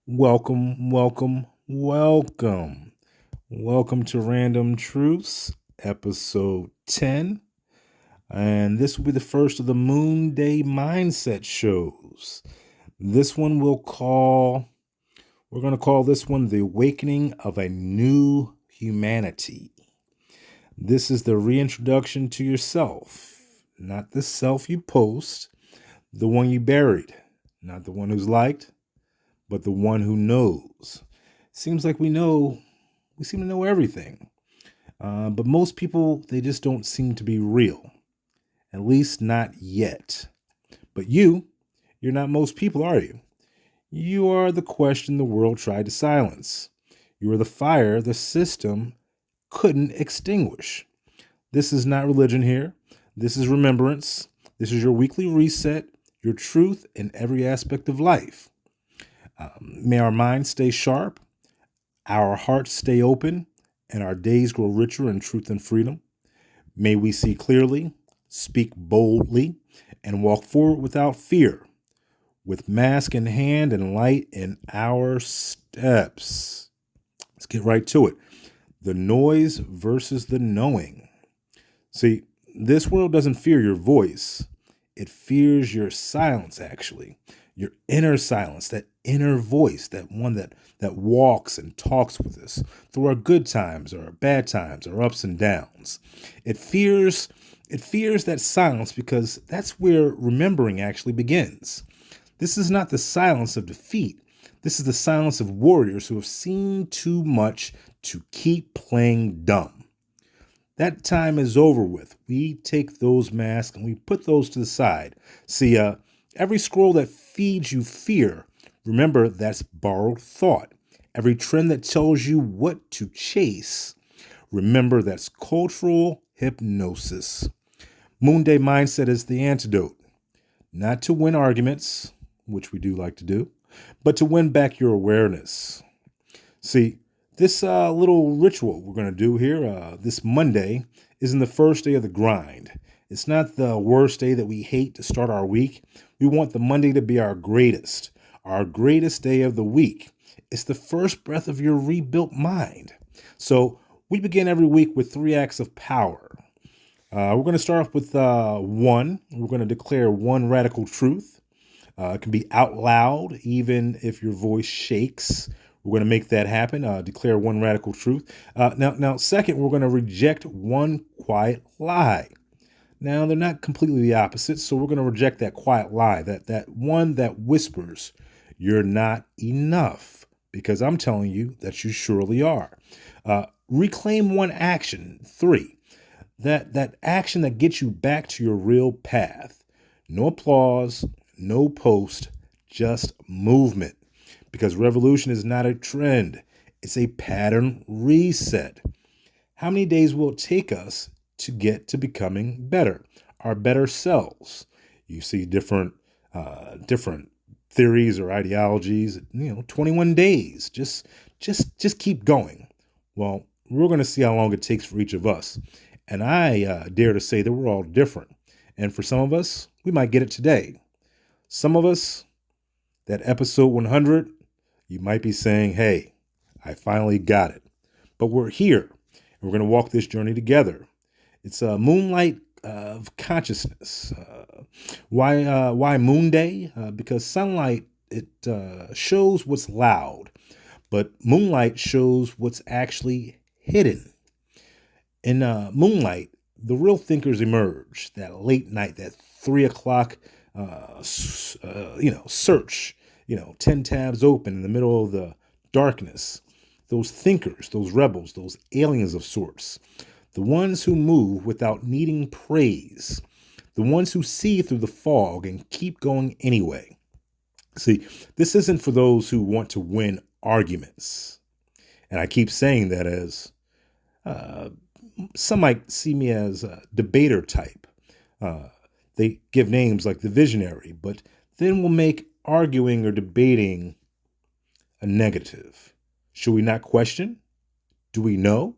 Welcome, welcome, welcome. Welcome to Randumb Truths, episode 10. And this will be the first of the Moon Day Mindset shows. This one we're going to call this one The Awakening of a New Humanity. This is the reintroduction to yourself, not the self you post, the one you buried, not the one who's liked, but the one who knows. Seems like we seem to know everything. But most people, they just don't seem to be real, at least not yet. But you're not most people, are you? You are the question the world tried to silence. You are the fire the system couldn't extinguish. This is not religion here. This is remembrance. This is your weekly reset, your truth in every aspect of life. May our minds stay sharp, our hearts stay open, and our days grow richer in truth and freedom. May we see clearly, speak boldly, and walk forward without fear, with mask in hand and light in our steps. Let's get right to it. The noise versus the knowing. See, this world doesn't fear your voice. It fears your silence, actually. Your inner silence, that inner voice, that one that walks and talks with us through our good times or our bad times, our ups and downs. It fears that silence because that's where remembering actually begins. This is not the silence of defeat. This is the silence of warriors who have seen too much to keep playing dumb. That time is over with. We take those masks and we put those to the side. See, every scroll that feeds you fear, remember that's borrowed thought. Every trend that tells you what to chase, remember that's cultural hypnosis. Moon Day mindset is the antidote. Not to win arguments, which we do like to do, but to win back your awareness. See, this little ritual we're going to do here this Monday isn't the first day of the grind. It's not the worst day that we hate to start our week. We want the Monday to be our greatest day of the week. It's the first breath of your rebuilt mind. So we begin every week with 3 acts of power. We're going to start off with one. We're going to declare one radical truth. It can be out loud, even if your voice shakes. We're going to make that happen. Declare one radical truth. Now, second, we're going to reject one quiet lie. Now, they're not completely the opposite, so we're going to reject that quiet lie, that one that whispers, "You're not enough," because I'm telling you that you surely are. Reclaim one action. 3, that action that gets you back to your real path. No applause, no post, just movement. Because revolution is not a trend, it's a pattern reset. How many days will it take us to get to becoming better, our better selves? You see different theories or ideologies. 21 days. Just keep going. Well, we're going to see how long it takes for each of us, and I dare to say that we're all different. And for some of us, we might get it today. Some of us, that episode 100, you might be saying, "Hey, I finally got it." But we're here, and we're going to walk this journey together. It's a moonlight of consciousness. Why Moon Day? Because sunlight, it shows what's loud, but moonlight shows what's actually hidden. In moonlight, the real thinkers emerge. That late night, that 3 o'clock, search. 10 tabs open in the middle of the darkness. Those thinkers, those rebels, those aliens of sorts. The ones who move without needing praise. The ones who see through the fog and keep going anyway. See, this isn't for those who want to win arguments. And I keep saying that as some might see me as a debater type. They give names like the visionary, but then will make arguing or debating a negative. Should we not question? Do we know?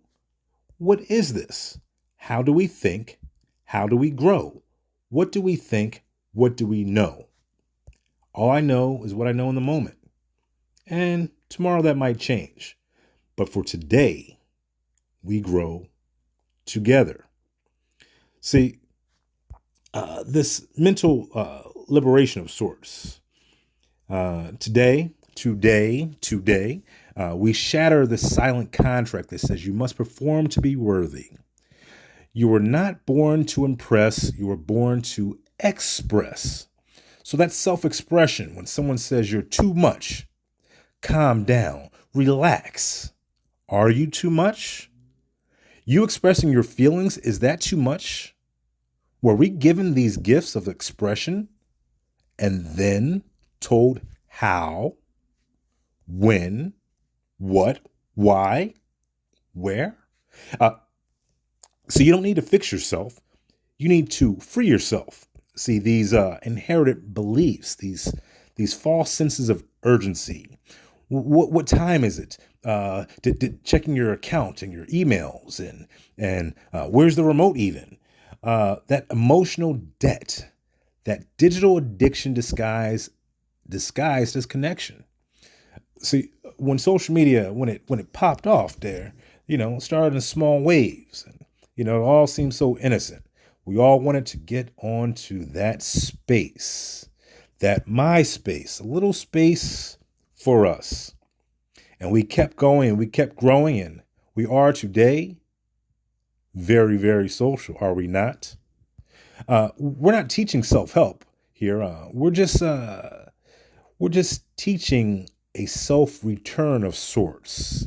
What is this? How do we think? How do we grow? What do we think? What do we know? All I know is what I know in the moment. And tomorrow that might change. But for today, we grow together. See, this mental liberation of sorts. Today, we shatter the silent contract that says you must perform to be worthy. You were not born to impress, you were born to express. So that's self-expression. When someone says you're too much, calm down, relax. Are you too much? You expressing your feelings, is that too much? Were we given these gifts of expression and then told how, when, what, why, where? Uh, so you don't need to fix yourself. You need to free yourself. See, these inherited beliefs, these false senses of urgency. What time is it? Checking your account and your emails and where's the remote even? That emotional debt, that digital addiction disguised as connection. See, when social media, when it popped off there, started in small waves, and it all seemed so innocent. We all wanted to get onto that space, that my space, a little space for us. And we kept going and we kept growing, and we are today very, very social, are we not? We're not teaching self-help here. We're just teaching a self-return of sorts,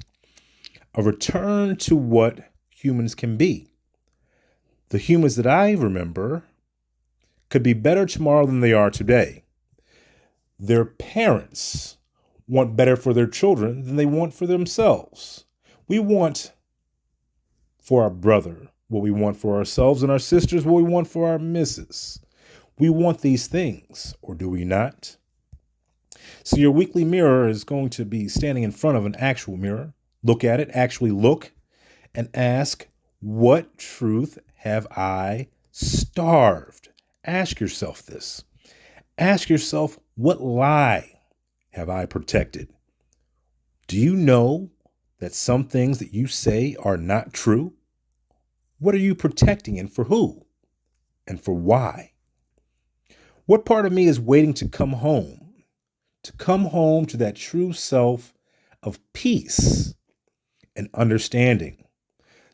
a return to what humans can be. The humans that I remember could be better tomorrow than they are today. Their parents want better for their children than they want for themselves. We want for our brother what we want for ourselves, and our sisters what we want for our missus. We want these things, or do we not? So your weekly mirror is going to be standing in front of an actual mirror. Look at it, actually look, and ask, what truth have I starved? Ask yourself this. Ask yourself, what lie have I protected? Do you know that some things that you say are not true? What are you protecting, and for who? And for why? What part of me is waiting to come home? To come home to that true self of peace and understanding.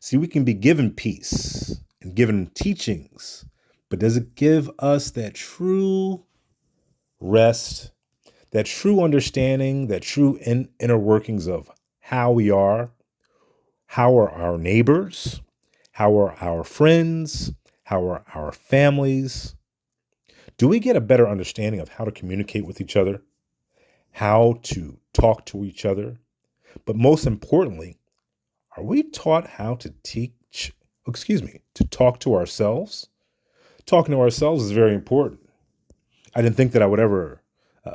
See, we can be given peace and given teachings, but does it give us that true rest, that true understanding, that true inner workings of how we are? How are our neighbors? How are our friends? How are our families? Do we get a better understanding of how to communicate with each other? How to talk to each other? But most importantly, are we taught how to to talk to ourselves? Talking to ourselves is very important. I didn't think that I would ever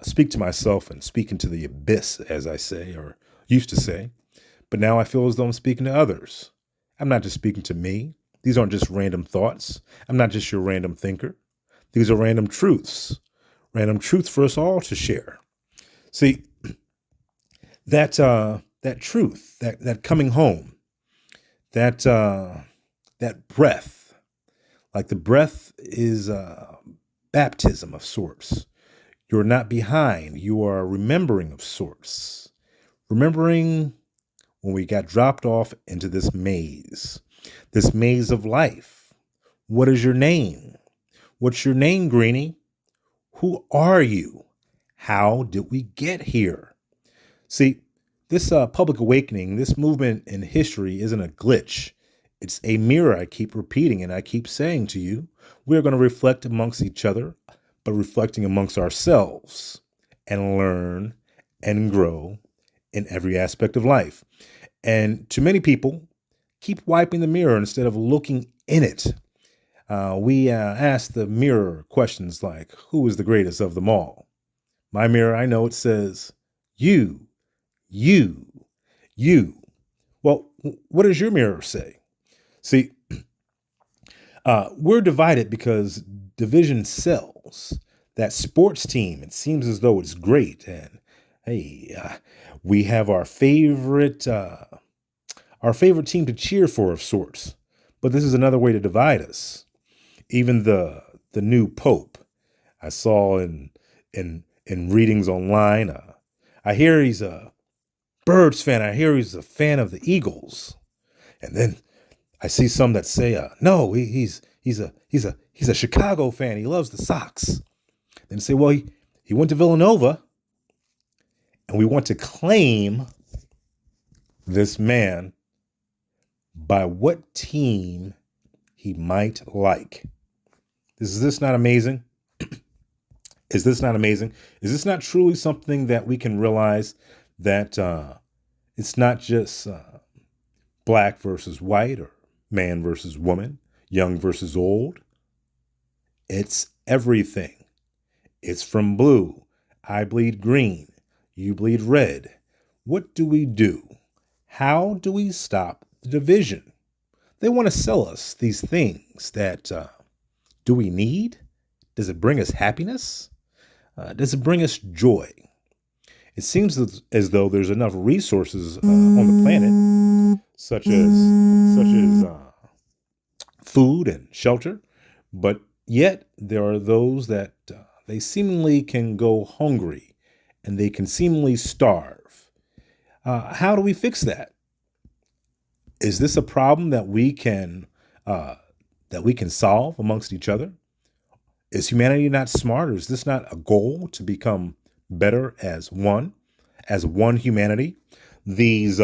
speak to myself and speak into the abyss, as I say, or used to say. But now I feel as though I'm speaking to others. I'm not just speaking to me. These aren't just random thoughts. I'm not just your random thinker. These are random truths for us all to share. See, that truth, that coming home, that breath, like the breath is baptism of sorts. You're not behind. You are remembering of sorts. Remembering when we got dropped off into this maze of life. What is your name? What's your name, Greenie? Who are you? How did we get here? See, this public awakening, this movement in history isn't a glitch. It's a mirror. I keep repeating and I keep saying to you, we're going to reflect amongst each other, but reflecting amongst ourselves and learn and grow in every aspect of life. And to many people, keep wiping the mirror instead of looking in it. We ask the mirror questions like, who is the greatest of them all? My mirror, I know it says, you, you, you. Well, what does your mirror say? See, we're divided because division sells. That sports team, it seems as though it's great, and Hey, we have our favorite team to cheer for of sorts, but this is another way to divide us. Even the new pope I saw in readings online. I hear he's a Birds fan. I hear he's a fan of the Eagles, and then I see some that say, no, he's a Chicago fan. He loves the Sox. Then say, well, he went to Villanova, and we want to claim this man by what team he might like. Is this not amazing? Is this not amazing? Is this not truly something that we can realize that it's not just black versus white or man versus woman, young versus old? It's everything. It's from blue. I bleed green. You bleed red. What do we do? How do we stop the division? They want to sell us these things that do we need? Does it bring us happiness? Does it bring us joy? It seems as though there's enough resources on the planet, such as food and shelter, but yet there are those that they seemingly can go hungry and they can seemingly starve. How do we fix that? Is this a problem that we can solve amongst each other? Is humanity not smart, or is this not a goal to become better as one humanity? These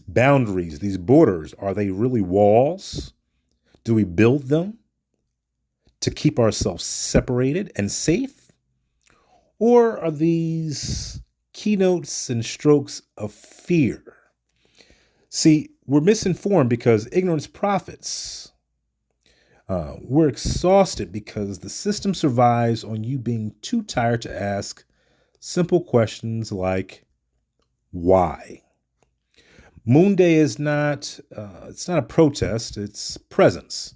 boundaries, these borders, are they really walls? Do we build them to keep ourselves separated and safe? Or are these keynotes and strokes of fear? See, we're misinformed because ignorance profits. We're exhausted because the system survives on you being too tired to ask simple questions like, why? Moon Day is it's not a protest, it's presence.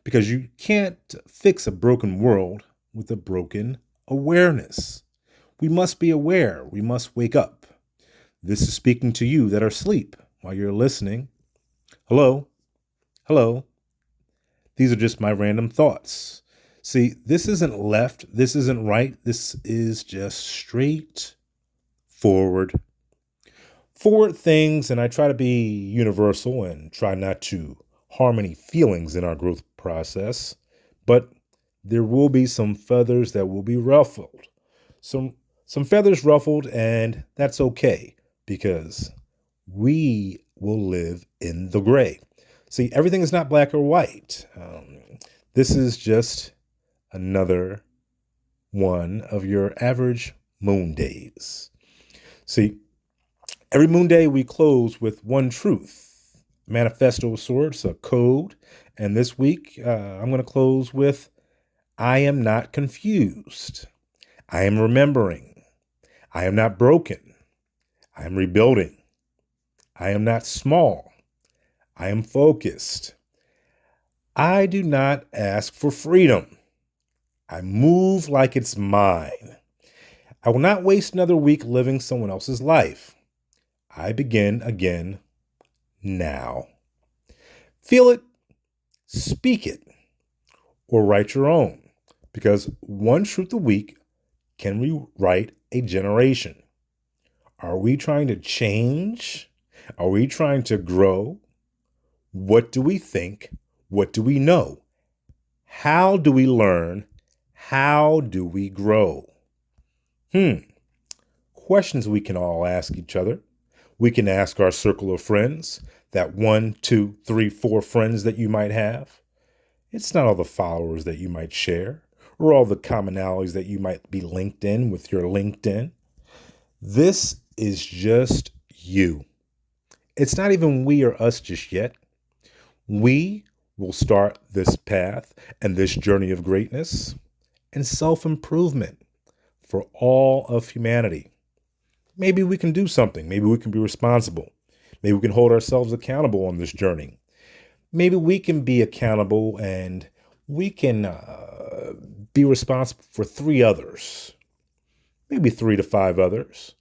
Because you can't fix a broken world with a broken awareness. We must be aware. We must wake up. This is speaking to you that are asleep while you're listening. Hello? Hello? These are just my random thoughts. See, this isn't left. This isn't right. This is just straight forward things. And I try to be universal and try not to harm any feelings in our growth process. But there will be some feathers that will be ruffled. Some feathers ruffled, and that's okay because we will live in the gray. See, everything is not black or white. This is just another one of your average moon days. See, every moon day we close with one truth, manifesto of sorts, a code. And this week I'm going to close with, I am not confused. I am remembering. I am not broken. I am rebuilding. I am not small. I am focused. I do not ask for freedom. I move like it's mine. I will not waste another week living someone else's life. I begin again now. Feel it, speak it, or write your own, because one truth a week can rewrite a generation. Are we trying to change? Are we trying to grow? What do we think? What do we know? How do we learn? How do we grow? Questions we can all ask each other. We can ask our circle of friends, that 1, 2, 3, 4 friends that you might have. It's not all the followers that you might share or all the commonalities that you might be linked in with your LinkedIn. This is just you. It's not even we or us just yet. We will start this path and this journey of greatness and self-improvement for all of humanity. Maybe we can do something. Maybe we can be responsible. Maybe we can hold ourselves accountable on this journey. Maybe we can be accountable and we can be responsible for 3 others, maybe 3 to 5 others.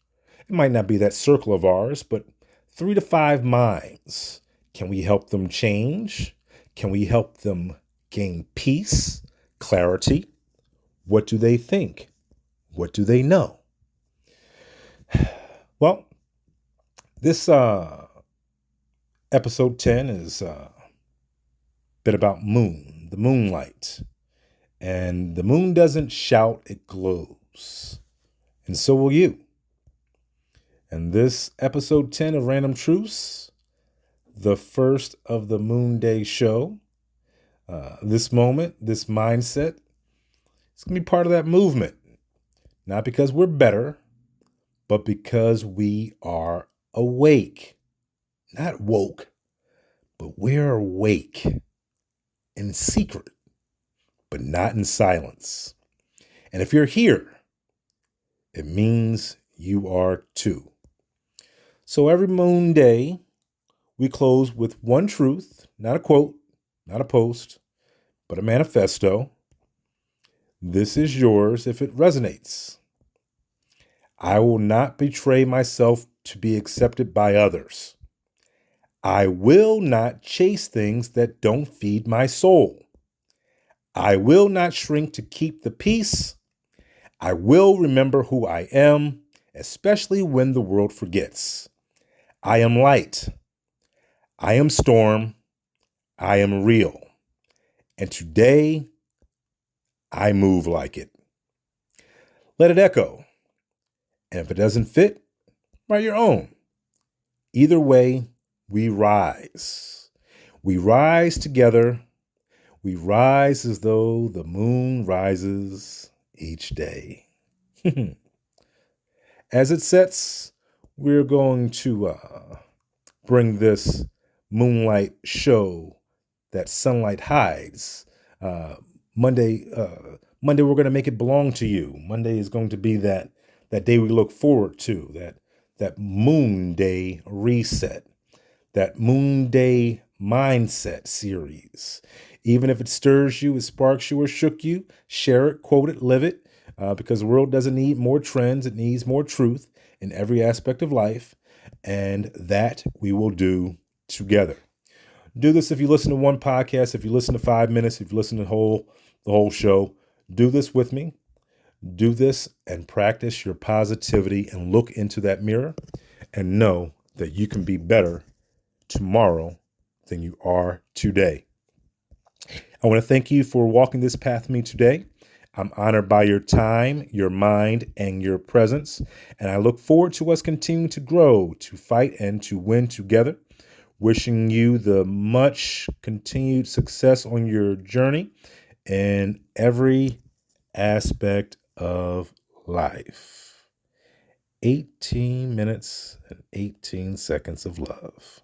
It might not be that circle of ours, but 3 to 5 minds. Can we help them change? Can we help them gain peace, clarity? What do they think? What do they know? Well, this episode 10 is a bit about moon, the moonlight. And the moon doesn't shout, it glows. And so will you. And this episode 10 of Randumb Truths, the first of the Moon Day show, this moment, this mindset, it's going to be part of that movement. Not because we're better, but because we are awake. Not woke, but we're awake in secret, but not in silence. And if you're here, it means you are too. So every moon day, we close with one truth, not a quote, not a post, but a manifesto. This is yours if it resonates. I will not betray myself to be accepted by others. I will not chase things that don't feed my soul. I will not shrink to keep the peace. I will remember who I am, especially when the world forgets. I am light. I am storm. I am real. And today, I move like it. Let it echo. And if it doesn't fit, write your own. Either way, we rise. We rise together. We rise as though the moon rises each day. As it sets, we're going to bring this moonlight show that sunlight hides. Monday, we're going to make it belong to you. Monday is going to be that day we look forward to, that Moon Day reset, that Moon Day mindset series. Even if it stirs you, it sparks you, or shook you, share it, quote it, live it, because the world doesn't need more trends. It needs more truth in every aspect of life, and that we will do together. Do this if you listen to one podcast, if you listen to 5 minutes, if you listen to the whole show. Do this with me. Do this and practice your positivity and look into that mirror and know that you can be better tomorrow than you are today. I want to thank you for walking this path with me today. I'm honored by your time, your mind, and your presence. And I look forward to us continuing to grow, to fight, and to win together. Wishing you the much continued success on your journey in every aspect of life. 18 minutes and 18 seconds of love.